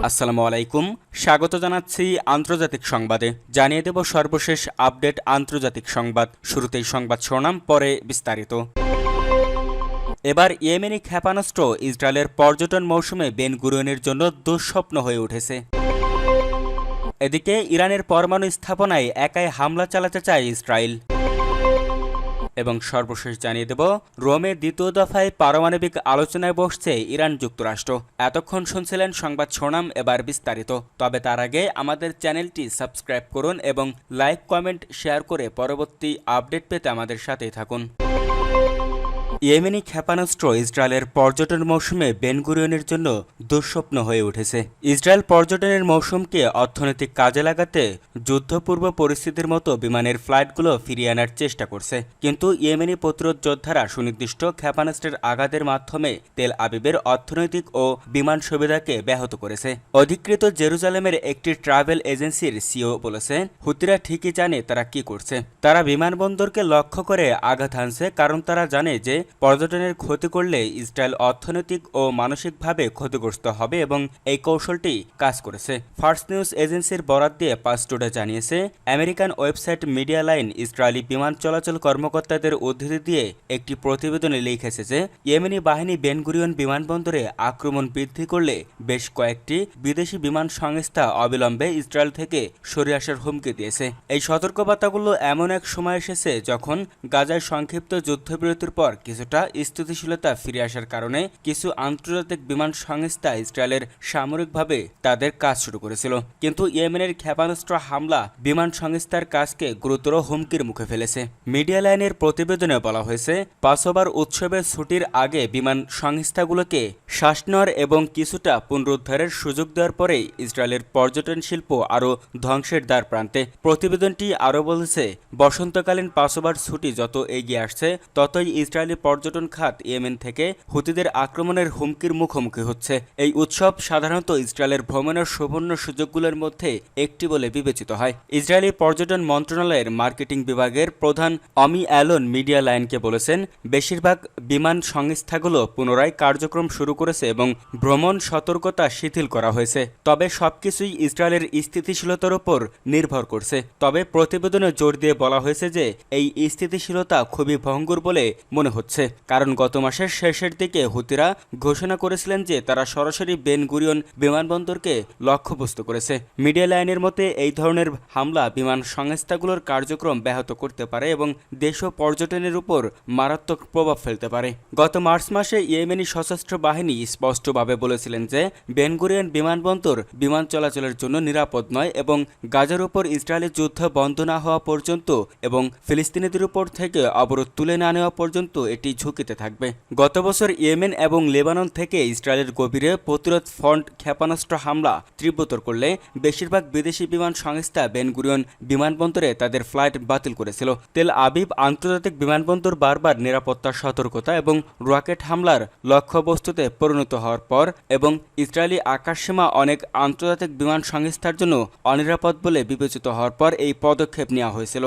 আসসালামু আলাইকুম, স্বাগত জানাচ্ছি আন্তর্জাতিক সংবাদে। জানিয়ে দেব সর্বশেষ আপডেট আন্তর্জাতিক সংবাদ। শুরুতেই সংবাদ শিরোনাম, পরে বিস্তারিত। এবার ইয়েমেনি ক্ষেপণাস্ত্র ইসরায়েলের পর্যটন মৌসুমে বেন গুরিয়নের জন্য দুঃস্বপ্ন হয়ে উঠেছে। এদিকে ইরানের পরমাণু স্থাপনায় একাই হামলা চালাতে চায় ইসরায়েল। এবং সর্বশেষ জানিয়ে দেব, রোমে দ্বিতীয় দফায় পারমাণবিক আলোচনায় বসছে ইরান যুক্তরাষ্ট্র। এতক্ষণ শুনছিলেন সংবাদ শিরোনাম, এবার বিস্তারিত। তবে তার আগে আমাদের চ্যানেলটি সাবস্ক্রাইব করুন এবং লাইক, কমেন্ট, শেয়ার করে পরবর্তী আপডেট পেতে আমাদের সাথেই থাকুন। ইয়েমেনি ক্ষেপণাস্ত্র ইসরায়েলের পর্যটন মৌসুমে বেন গুরিয়নের জন্য দুঃস্বপ্ন হয়ে উঠেছে। ইসরায়েল পর্যটনের মৌসুমকে অর্থনৈতিক কাজে লাগাতে যুদ্ধপূর্ব পরিস্থিতির মতো বিমানের ফ্লাইটগুলো ফিরিয়ে আনার চেষ্টা করছে, কিন্তু ইয়েমেনি প্রতিরোধ যোদ্ধারা সুনির্দিষ্ট ক্ষেপণাস্ত্রের আঘাতের মাধ্যমে তেল আবিবের অর্থনৈতিক ও বিমান সুবিধাকে ব্যাহত করেছে। অধিকৃত জেরুজালেমের একটি ট্রাভেল এজেন্সির সিও বলেছে, হুতিরা ঠিকই জানে তারা কি করছে। তারা বিমানবন্দরকে লক্ষ্য করে আঘাত হানছে, কারণ তারা জানে যে পর্যটনের ক্ষতি করলে ইসরায়েল অর্থনৈতিক ও মানসিকভাবে ক্ষতিগ্রস্ত হবে, এবং এই কৌশলটি কাজ করেছে। ফার্স্ট নিউজ এজেন্সির বরাত দিয়ে পাঁচ টুডে জানিয়েছে, American website media line Israeli বিমান চলাচল কর্মকর্তাদের উদ্ধৃতি দিয়ে একটি প্রতিবেদনে লিখেছে যে ইয়েমেনি বাহিনী বেন গুরিয়ন বিমানবন্দরে আক্রমণ বৃদ্ধি করলে বেশ কয়েকটি বিদেশি বিমান সংস্থা অবিলম্বে ইসরায়েল থেকে সরে আসার হুমকি দিয়েছে। এই সতর্কবার্তাগুলো এমন এক সময় এসেছে যখন গাজায় সংক্ষিপ্ত যুদ্ধবিরতির পর কিছুটা স্থিতিশীলতা ফিরে আসার কারণে কিছু আন্তর্জাতিক বিমান সংস্থা ইসরায়েলের সামরিকভাবে তাদের কাজ শুরু করেছিল, কিন্তু ইয়েমেনের ক্ষেপণাস্ত্র হামলা বিমান সংস্থার কাজকে গুরুতর হুমকির মুখে ফেলেছে। মিডিয়া লাইনের প্রতিবেদনে বলা হয়েছে, পাসোভার উৎসবের ছুটির আগে বিমান সংস্থাগুলোকে শ্বাস নেওয়ার এবং কিছুটা পুনরুদ্ধারের সুযোগ দেওয়ার পরেই ইসরায়েলের পর্যটন শিল্প আরও ধ্বংসের দ্বার প্রান্তে। প্রতিবেদনটি আরও বলেছে, বসন্তকালীন পাসোভার ছুটি যত এগিয়ে আসছে ততই ইসরায়েলি পর্যটন খাত ইয়েমেন থেকে হুতিদের আক্রমণের হুমকির মুখোমুখি হচ্ছে। এই উৎসব সাধারণত ইসরায়েলের ভ্রমণের সুবর্ণ সুযোগগুলোর মধ্যে একটি বলে বিবেচিত হয়। ইসরায়েলি পর্যটন মন্ত্রণালয়ের মার্কেটিং বিভাগের প্রধান অমি অ্যালন মিডিয়া লাইনকে বলেছেন, বেশিরভাগ বিমান সংস্থাগুলো পুনরায় কার্যক্রম শুরু করেছে এবং ভ্রমণ সতর্কতা শিথিল করা হয়েছে, তবে সবকিছুই ইসরায়েলের স্থিতিশীলতার উপর নির্ভর করছে। তবে প্রতিবেদনে জোর দিয়ে বলা হয়েছে যে এই স্থিতিশীলতা খুবই ভঙ্গুর বলে মনে হচ্ছে, কারণ গত মাসের শেষের দিকে হুতিরা ঘোষণা করেছিলেন যে তারা সরাসরি বেন গুরিয়ন বিমানবন্দরকে লক্ষ্যবস্তু করেছে। মিডিয়া লাইনের মতে এই ধরনের হামলা বিমান সংস্থাগুলোর কার্যক্রম ব্যাহত করতে পারে এবং দেশ ও পর্যটনের উপর মারাত্মক প্রভাব ফেলতে পারে। গত মার্চ মাসে ইয়েমেনি সশস্ত্র বাহিনী স্পষ্টভাবে বলেছিলেন যে বেন গুরিয়ন বিমানবন্দর বিমান চলাচলের জন্য নিরাপদ নয় এবং গাজার উপর ইসরায়েলি যুদ্ধ বন্ধ না হওয়া পর্যন্ত এবং ফিলিস্তিনিদের উপর থেকে অবরোধ তুলে না নেওয়া পর্যন্ত এটি ঝুঁকিতে থাকবে। গত বছর ইয়েমেন এবং লেবানন থেকে ইসরায়েলের গভীরে প্রতিরোধ ফ্রন্ট ক্ষেপণাস্ত্র হামলা তীব্রতর করলে বেশিরভাগ বিদেশি বিমান সংস্থা বেন গুরিয়ন বিমানবন্দরে তাদের ফ্লাইট বাতিল করেছিল। তেল আবিব আন্তর্জাতিক বিমানবন্দর বারবার নিরাপত্তার সতর্কতা এবং রকেট হামলার লক্ষ্যবস্তুতে পরিণত হওয়ার পর এবং ইসরায়েলি আকাশসীমা অনেক আন্তর্জাতিক বিমান সংস্থার জন্য অনিরাপদ বলে বিবেচিত হওয়ার পর এই পদক্ষেপ নেওয়া হয়েছিল।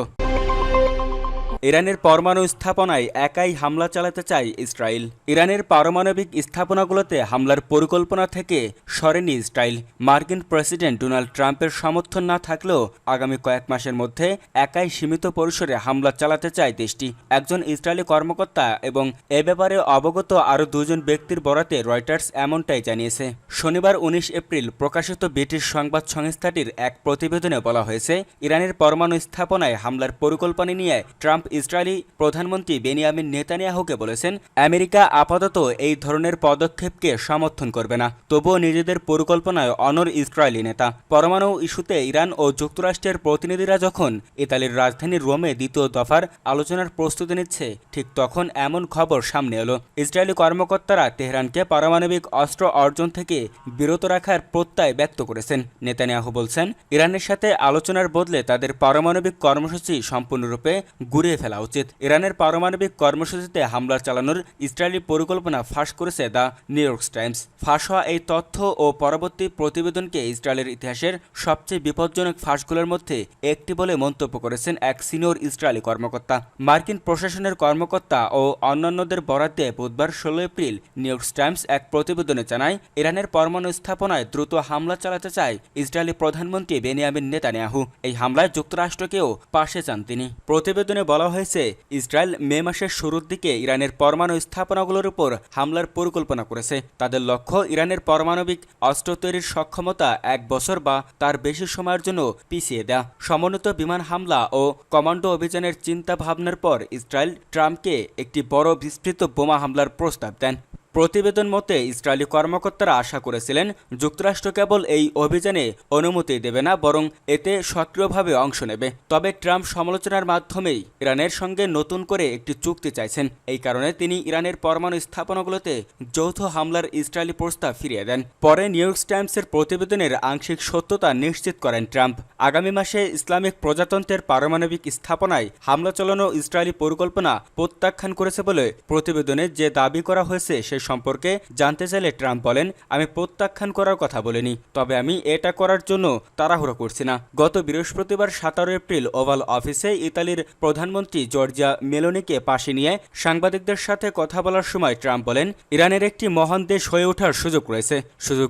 ইরানের পরমাণু স্থাপনায় একাই হামলা চালাতে চায় ইসরায়েল। ইরানের পারমাণবিক স্থাপনাগুলোতে হামলার পরিকল্পনা থেকে সরেনি ইসরায়েল। মার্কিন প্রেসিডেন্ট ডোনাল্ড ট্রাম্পের সমর্থন না থাকলেও আগামী কয়েক মাসের মধ্যে একাই সীমিত পরিসরে হামলা চালাতে চায় দেশটি। একজন ইসরায়েলি কর্মকর্তা এবং এ ব্যাপারে অবগত আরও দুজন ব্যক্তির বরাতে রয়টার্স এমনটাই জানিয়েছে। শনিবার 19 এপ্রিল প্রকাশিত ব্রিটিশ সংবাদ সংস্থাটির এক প্রতিবেদনে বলা হয়েছে, ইরানের পরমাণু স্থাপনায় হামলার পরিকল্পনা নিয়ে ট্রাম্প ইসরায়েলি প্রধানমন্ত্রী বেনিয়ামিন নেতানিয়াহুকে বলেছেন, আমেরিকা আপাতত এই ধরনের পদক্ষেপকে সমর্থন করবে না, তবুও নিজেদের পরিকল্পনায় অনড় ইসরায়েলি নেতা। পরমাণু ইস্যুতে ইরান ও যুক্তরাষ্ট্রের প্রতিনিধিরা যখন ইতালির রাজধানী রোমে দ্বিতীয় দফার আলোচনার প্রস্তুতি নিচ্ছে, ঠিক তখন এমন খবর সামনে এলো। ইসরায়েলি কর্মকর্তারা তেহরানকে পারমাণবিক অস্ত্র অর্জন থেকে বিরত রাখার প্রত্যয় ব্যক্ত করেছেন। নেতানিয়াহু বলছেন, ইরানের সাথে আলোচনার বদলে তাদের পারমাণবিক কর্মসূচি সম্পূর্ণরূপে ঘুরিয়ে ফেলা উচিত। ইরানের পারমাণবিক কর্মসূচিতে হামলা চালানোর ইসরায়েলি পরিকল্পনা ফাঁস করেছে দ্য নিউ ইয়র্ক টাইমস। ফাঁস হওয়া এই তথ্য ও পরবর্তী প্রতিবেদনকে ইসরায়েলের ইতিহাসের সবচেয়ে বিপজ্জনক ফাঁসগুলোর মধ্যে একটি বলে মন্তব্য করেছেন এক সিনিয়র ইসরায়েলি কর্মকর্তা। মার্কিন প্রশাসনের কর্মকর্তা ও অন্যান্যদের বরাত দিয়ে বুধবার 16 এপ্রিল নিউ ইয়র্ক টাইমস এক প্রতিবেদনে জানায়, ইরানের পরমাণু স্থাপনায় দ্রুত হামলা চালাতে চায় ইসরায়েলি প্রধানমন্ত্রী বেনিয়ামিন নেতানিয়াহু। এই হামলায় যুক্তরাষ্ট্রকেও পাশে চান তিনি। প্রতিবেদনে বলা হয়েছে, ইসরায়েল মে মাসের শুরুর দিকে ইরানের পরমাণু স্থাপনাগুলোর উপর হামলার পরিকল্পনা করেছে। তাদের লক্ষ্য ইরানের পারমাণবিক অস্ত্র তৈরির সক্ষমতা 1 বছর বা তার বেশি সময়ের জন্য পিছিয়ে দেয়া। সমন্বিত বিমান হামলা ও কমান্ডো অভিযানের চিন্তা ভাবনার পর ইসরায়েল ট্রাম্পকে একটি বড় বিস্তৃত বোমা হামলার প্রস্তাব দেন। প্রতিবেদন মতে ইসরায়েলি কর্মকর্তারা আশা করেছিলেন যুক্তরাষ্ট্র কেবল এই অভিযানে অনুমতি দেবে না, বরং এতে সক্রিয়ভাবে অংশ নেবে। তবে ট্রাম্প সমালোচনার মাধ্যমেই ইরানের সঙ্গে নতুন করে একটি চুক্তি চাইছেন। এই কারণে তিনি ইরানের পরমাণু স্থাপনাগুলোতে যৌথ হামলার ইসরায়েলি প্রস্তাব ফিরিয়ে দেন। পরে নিউ ইয়র্ক টাইমসের প্রতিবেদনের আংশিক সত্যতা নিশ্চিত করেন ট্রাম্প। আগামী মাসে ইসলামিক প্রজাতন্ত্রের পারমাণবিক স্থাপনায় হামলা চালানো ইসরায়েলি পরিকল্পনা প্রত্যাখ্যান করেছে বলে প্রতিবেদনে যে দাবি করা হয়েছে সে সম্পর্কে জানতে চাইলে ট্রাম্প বলেন, আমি প্রত্যাখ্যান করার কথা বলিনি, তবে আমি এটা করার জন্য তাড়াহুড়ো করছি না। গত বৃহস্পতিবার 17 এপ্রিল ওভাল অফিসে ইতালির প্রধানমন্ত্রী জর্জিয়া মেলোনিকে পাশে নিয়ে সাংবাদিকদের সাথে কথা বলার সময় ট্রাম্প বলেন, ইরানের একটি মহান দেশ হয়ে ওঠার সুযোগ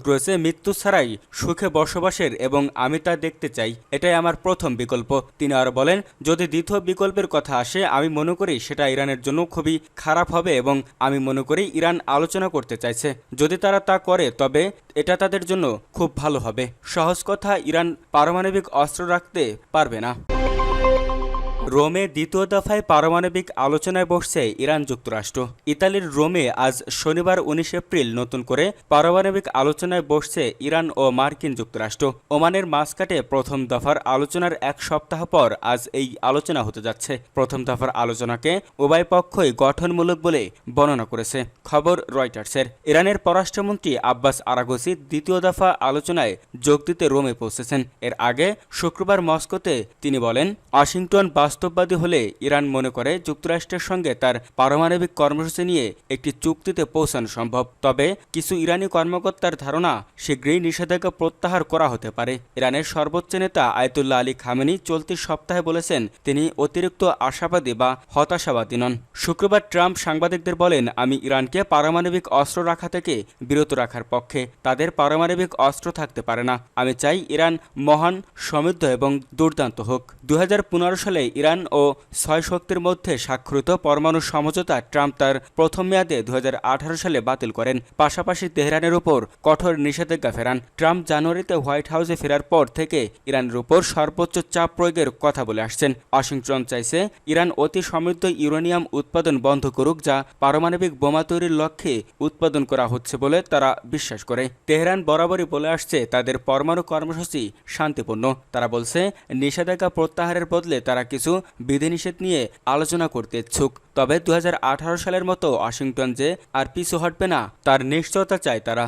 রয়েছে মৃত্যু ছাড়াই সুখে বসবাসের, এবং আমি তা দেখতে চাই। এটাই আমার প্রথম বিকল্প। তিনি আরও বলেন, যদি দ্বিতীয় বিকল্পের কথা আসে, আমি মনে করি সেটা ইরানের জন্য খুবই খারাপ হবে, এবং আমি মনে করি ইরান আলোচনা করতে চাইছে। যদি তারা তা করে তবে এটা তাদের জন্য খুব ভালো হবে। সহজ কথা, ইরান পারমাণবিক অস্ত্র রাখতে পারবে না। রোমে দ্বিতীয় দফায় পারমাণবিক আলোচনায় বসছে ইরান যুক্তরাষ্ট্র। ইতালির রোমে আজ শনিবার 19 এপ্রিল নতুন করে পারমাণবিক আলোচনায় বসছে ইরান ও মার্কিন যুক্তরাষ্ট্র। ওমানের মাসকাটে প্রথম দফার আলোচনার 1 সপ্তাহ পর আজ এই আলোচনা হতে যাচ্ছে। প্রথম দফার আলোচনাকে উভয় পক্ষই গঠনমূলক বলে বর্ণনা করেছে খবর রয়টার্সের। ইরানের পররাষ্ট্রমন্ত্রী আব্বাস আরাগচি দ্বিতীয় দফা আলোচনায় যোগ দিতে রোমে পৌঁছেছেন। এর আগে শুক্রবার মস্কোতে তিনি বলেন, ওয়াশিংটন বাস্তববাদী হলে ইরান মনে করে যুক্তরাষ্ট্রের সঙ্গে তার পারমাণবিক কর্মসূচি নিয়ে একটি চুক্তিতে পৌঁছানো সম্ভব। তবে কিছু ইরানি কর্মকর্তার ধারণা শীঘ্রই নিষেধাজ্ঞা প্রত্যাহার করা হতে পারে। ইরানের সর্বোচ্চ নেতা আয়াতুল্লাহ আলী খামেনি চলতি সপ্তাহে বলেছেন, তিনি অতিরিক্ত আশাবাদী বা হতাশাবাদী নন। শুক্রবার ট্রাম্প সাংবাদিকদের বলেন, আমি ইরানকে পারমাণবিক অস্ত্র রাখা থেকে বিরত রাখার পক্ষে। তাদের পারমাণবিক অস্ত্র থাকতে পারে না। আমি চাই ইরান মহান, সমৃদ্ধ এবং দুর্দান্ত হোক। 2015 সালে ইরান ও 6 শক্তির মধ্যে স্বাক্ষরিত পরমাণু সমঝোতা ট্রাম্প তার প্রথম মেয়াদে 2018 সালে বাতিল করেন। পাশাপাশি তেহরানের উপর কঠোর নিষেধাজ্ঞা ফেরান। ট্রাম্প জানুয়ারিতে হোয়াইট হাউসে ফেরার পর থেকে ইরানের উপর সর্বোচ্চ চাপ প্রয়োগের কথা বলে আসছেন। ওয়াশিংটন চাইছে ইরান অতি সমৃদ্ধ ইউরেনিয়াম উৎপাদন বন্ধ করুক, যা পারমাণবিক বোমা তৈরির লক্ষ্যে উৎপাদন করা হচ্ছে বলে তারা বিশ্বাস করে। তেহরান বরাবরই বলে আসছে তাদের পরমাণু কর্মসূচি শান্তিপূর্ণ। তারা বলছে নিষেধাজ্ঞা প্রত্যাহারের বদলে তারা কিছু বিধিনিষেধ নিয়ে আলোচনা করতে ইচ্ছুক। তবে 2018 সালের মতো ওয়াশিংটন যে আর পিছু হটবে না তার নিশ্চয়তা চায় তারা।